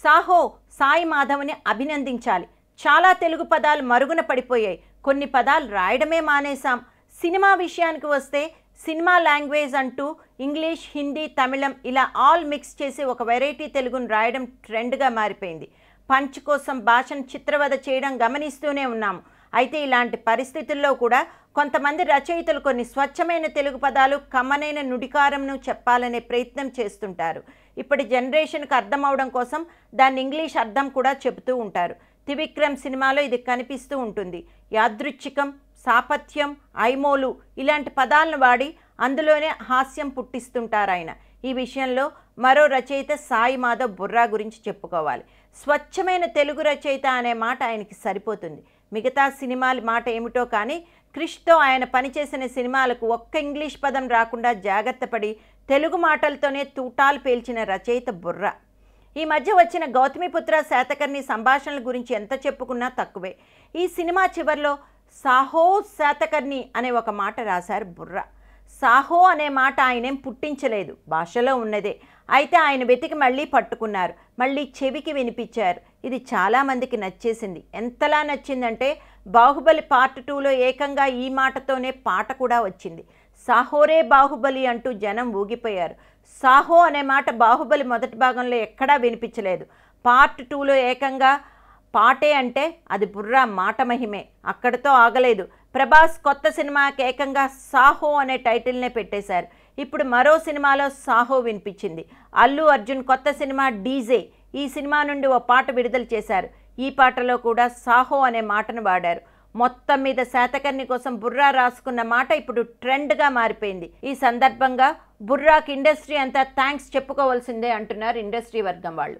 సాహో సాయి మాధవ్ని అభినందించాలి. చాలా తెలుగు పదాలు మరుగున పడిపోయాయి. కొన్ని పదాలు రాయడమే మానేశాం. సినిమా విషయానికి వస్తే సినిమా లాంగ్వేజ్ అంటూ ఇంగ్లీష్, హిందీ, తమిళం ఇలా ఆల్ మిక్స్ చేసి ఒక వెరైటీ తెలుగును రాయడం ట్రెండ్గా మారిపోయింది. పంచ్ కోసం భాషను చిత్రవద చేయడం గమనిస్తూనే ఉన్నాము. అయితే ఇలాంటి పరిస్థితుల్లో కూడా కొంతమంది రచయితలు కొన్ని స్వచ్ఛమైన తెలుగు పదాలు, కమ్మనైన నుడికారంను చెప్పాలనే ప్రయత్నం చేస్తుంటారు. ఇప్పటి జనరేషన్కి అర్థం అవడం కోసం దాన్ని ఇంగ్లీష్ అర్థం కూడా చెబుతూ ఉంటారు. త్రివిక్రమ్ సినిమాలో ఇది కనిపిస్తూ ఉంటుంది. యాదృచ్ఛికం, సాపథ్యం, ఐమోలు ఇలాంటి పదాలను వాడి అందులోనే హాస్యం పుట్టిస్తుంటారు ఆయన. ఈ విషయంలో మరో రచయిత సాయి మాధవ్ బుర్రా గురించి చెప్పుకోవాలి. స్వచ్ఛమైన తెలుగు రచయిత అనే మాట ఆయనకి సరిపోతుంది. మిగతా సినిమాల మాట ఏమిటో కానీ క్రిష్తో ఆయన పనిచేసిన సినిమాలకు ఒక్క ఇంగ్లీష్ పదం రాకుండా జాగ్రత్త పడి తెలుగు మాటలతోనే తూటాలు పేల్చిన రచయిత బుర్రా. ఈ మధ్య వచ్చిన గౌతమిపుత్ర శాతకర్ణి సంభాషణల గురించి ఎంత చెప్పుకున్నా తక్కువే. ఈ సినిమా చివరిలో సాహో శాతకర్ణి అనే ఒక మాట రాశారు బుర్రా. సాహో అనే మాట ఆయనేం పుట్టించలేదు, భాషలో ఉన్నదే. అయితే ఆయన వెతికి మళ్ళీ పట్టుకున్నారు, మళ్ళీ చెవికి వినిపించారు. ఇది చాలామందికి నచ్చేసింది. ఎంతలా నచ్చిందంటే బాహుబలి పార్ట్ 2లో ఏకంగా ఈ మాటతోనే పాట కూడా వచ్చింది. సాహోరే బాహుబలి అంటూ జనం ఊగిపోయారు. సాహో అనే మాట బాహుబలి మొదటి భాగంలో ఎక్కడా వినిపించలేదు. పార్ట్ 2లో ఏకంగా పాటే అంటే అది బుర్రా మాట మహిమే. అక్కడితో ఆగలేదు. ప్రభాస్ కొత్త సినిమాకి ఏకంగా సాహో అనే టైటిల్నే పెట్టేశారు. ఇప్పుడు మరో సినిమాలో సాహో వినిపించింది. అల్లు అర్జున్ కొత్త సినిమా డీజే, ఈ సినిమా నుండి ఓ పాట విడుదల చేశారు. ఈ పాటలో కూడా సాహో అనే మాటను వాడారు. మొత్తం మీద శాతకర్ణి కోసం బుర్రా రాసుకున్న మాట ఇప్పుడు ట్రెండ్గా మారిపోయింది. ఈ సందర్భంగా బుర్రాకి ఇండస్ట్రీ అంతా థ్యాంక్స్ చెప్పుకోవాల్సిందే అంటున్నారు ఇండస్ట్రీ వర్గం వాళ్ళు.